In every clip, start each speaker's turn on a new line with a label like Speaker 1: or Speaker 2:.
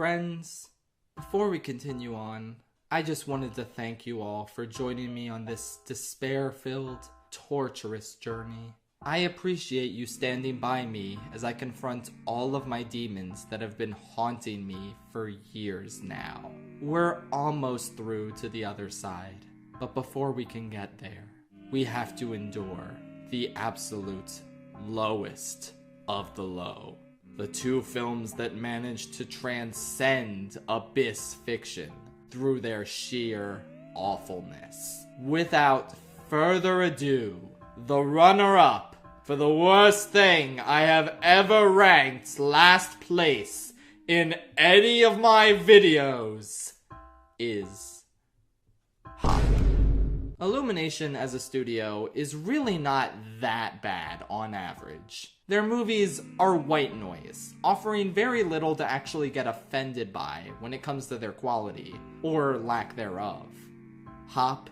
Speaker 1: Friends, before we continue on, I just wanted to thank you all for joining me on this despair-filled, torturous journey. I appreciate you standing by me as I confront all of my demons that have been haunting me for years now. We're almost through to the other side, but before we can get there, we have to endure the absolute lowest of the low. The two films that managed to transcend abyss fiction through their sheer awfulness. Without further ado, the runner-up for the worst thing I have ever ranked last place in any of my videos is Hop. Illumination as a studio is really not that bad on average. Their movies are white noise, offering very little to actually get offended by when it comes to their quality, or lack thereof. Hop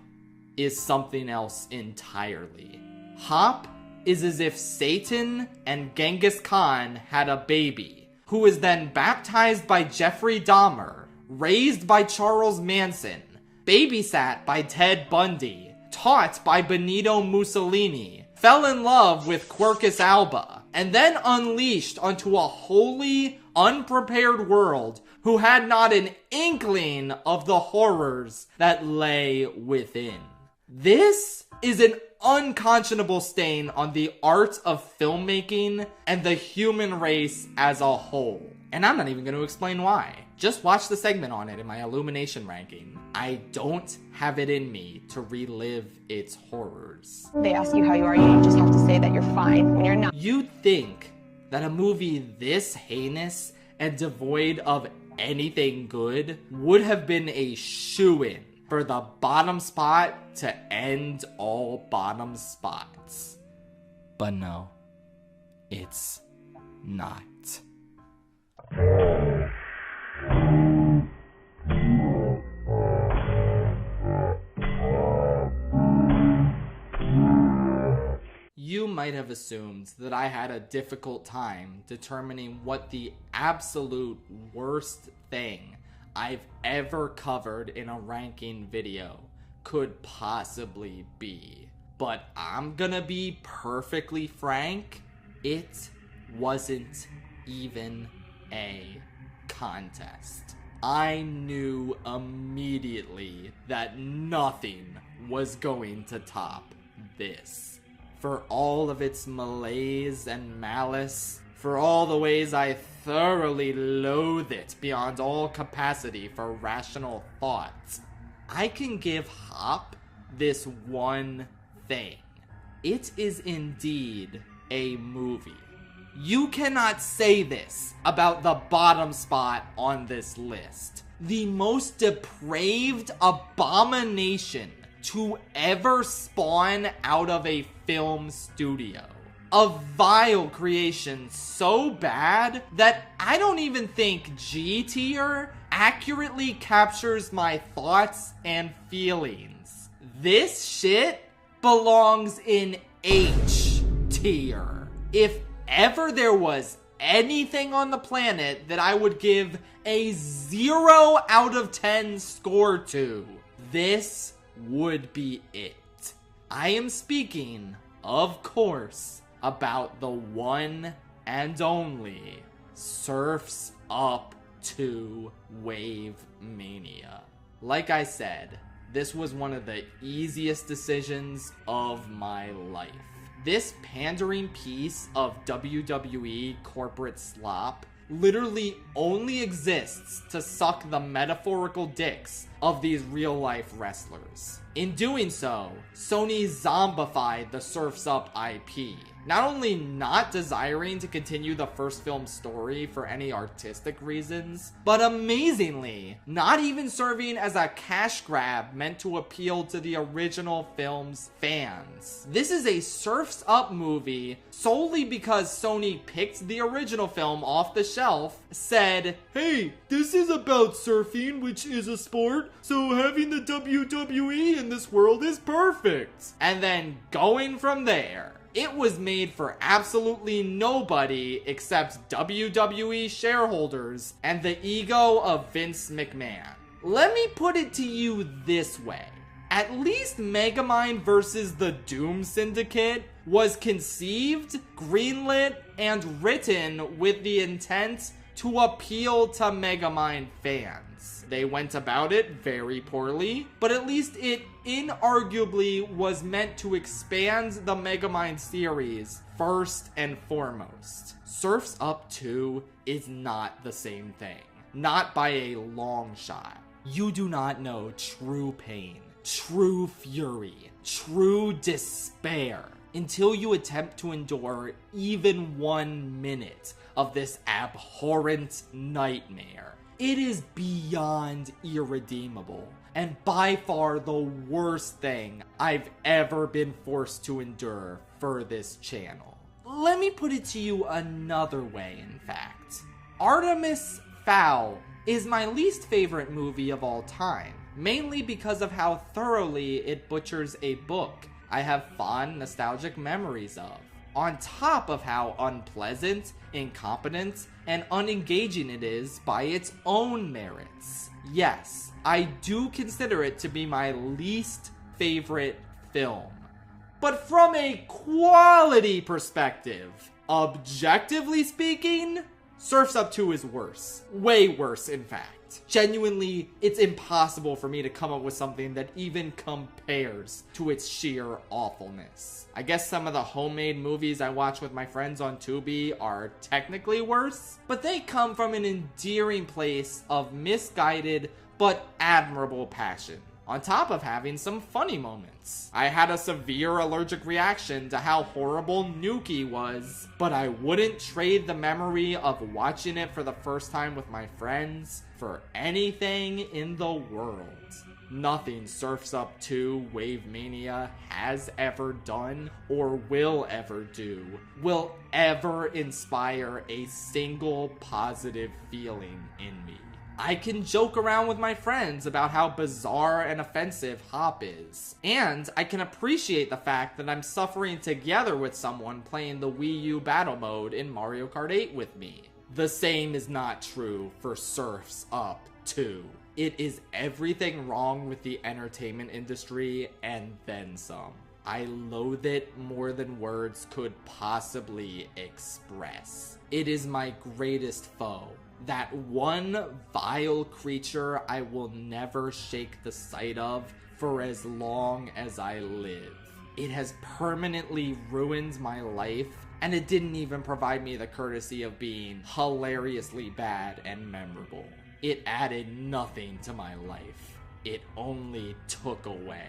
Speaker 1: is something else entirely. Hop is as if Satan and Genghis Khan had a baby, who was then baptized by Jeffrey Dahmer, raised by Charles Manson, babysat by Ted Bundy, taught by Benito Mussolini, fell in love with Quercus Alba, and then unleashed onto a wholly unprepared world who had not an inkling of the horrors that lay within. This is an unconscionable stain on the art of filmmaking and the human race as a whole. And I'm not even going to explain why. Just watch the segment on it in my Illumination ranking. I don't have it in me to relive its horrors.
Speaker 2: They ask you how you are, you just have to say that you're fine when you're not.
Speaker 1: You'd think that a movie this heinous and devoid of anything good would have been a shoo-in for the bottom spot to end all bottom spots. But no, it's not. You might have assumed that I had a difficult time determining what the absolute worst thing I've ever covered in a ranking video could possibly be. But I'm gonna be perfectly frank, it wasn't even a contest. I knew immediately that nothing was going to top this. For all of its malaise and malice, for all the ways I thoroughly loathe it beyond all capacity for rational thought, I can give Hop this one thing. It is indeed a movie. You cannot say this about the bottom spot on this list. The most depraved abomination to ever spawn out of a film studio. A vile creation so bad that I don't even think G tier accurately captures my thoughts and feelings. This shit belongs in H tier. If ever there was anything on the planet that I would give a 0 out of 10 score to, this would be it. I am speaking, of course, about the one and only Surf's Up 2 Wave Mania. Like I said, this was one of the easiest decisions of my life. This pandering piece of WWE corporate slop literally only exists to suck the metaphorical dicks of these real-life wrestlers. In doing so, Sony zombified the Surf's Up IP, not only not desiring to continue the first film's story for any artistic reasons, but amazingly, not even serving as a cash grab meant to appeal to the original film's fans. This is a Surf's Up movie solely because Sony picked the original film off the shelf, said, "Hey, this is about surfing, which is a sport, so having the WWE in this world is perfect." And then going from there. It was made for absolutely nobody except WWE shareholders and the ego of Vince McMahon. Let me put it to you this way. At least Megamind vs. the Doom Syndicate was conceived, greenlit, and written with the intent to appeal to Megamind fans. They went about it very poorly, but at least it inarguably was meant to expand the Megamind series first and foremost. Surf's Up 2 is not the same thing. Not by a long shot. You do not know true pain, true fury, true despair until you attempt to endure even 1 minute of this abhorrent nightmare. It is beyond irredeemable, and by far the worst thing I've ever been forced to endure for this channel. Let me put it to you another way, in fact. Artemis Fowl is my least favorite movie of all time, mainly because of how thoroughly it butchers a book I have fond, nostalgic memories of, on top of how unpleasant, incompetent, and unengaging it is by its own merits. Yes, I do consider it to be my least favorite film. But from a quality perspective, objectively speaking, Surf's Up 2 is worse. Way worse, in fact. Genuinely, it's impossible for me to come up with something that even compares to its sheer awfulness. I guess some of the homemade movies I watch with my friends on Tubi are technically worse, but they come from an endearing place of misguided but admirable passion, on top of having some funny moments. I had a severe allergic reaction to how horrible Nuki was, but I wouldn't trade the memory of watching it for the first time with my friends for anything in the world. Nothing Surf's Up 2 Wave Mania has ever done or will ever do will ever inspire a single positive feeling in me. I can joke around with my friends about how bizarre and offensive Hop is. And I can appreciate the fact that I'm suffering together with someone playing the Wii U battle mode in Mario Kart 8 with me. The same is not true for Surf's Up 2. It is everything wrong with the entertainment industry and then some. I loathe it more than words could possibly express. It is my greatest foe. That one vile creature I will never shake the sight of for as long as I live. It has permanently ruined my life, and it didn't even provide me the courtesy of being hilariously bad and memorable. It added nothing to my life. It only took away.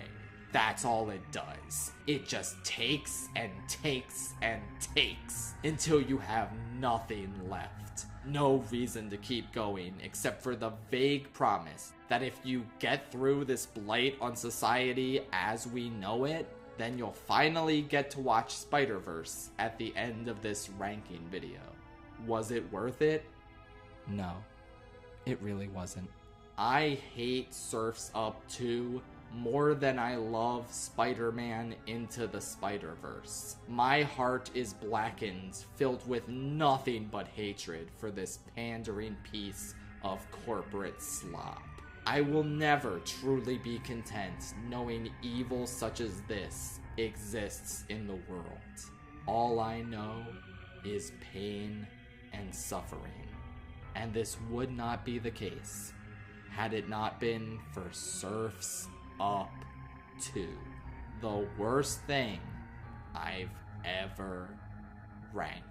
Speaker 1: That's all it does. It just takes and takes and takes until you have nothing left. No reason to keep going except for the vague promise that if you get through this blight on society as we know it, then you'll finally get to watch Spider-Verse at the end of this ranking video. Was it worth it? No, it really wasn't. I hate Surf's Up 2 more than I love Spider-Man Into the Spider-Verse. My heart is blackened, filled with nothing but hatred for this pandering piece of corporate slop. I will never truly be content knowing evil such as this exists in the world. All I know is pain and suffering. And this would not be the case had it not been for Surf's Up 2, the worst thing I've ever ranked.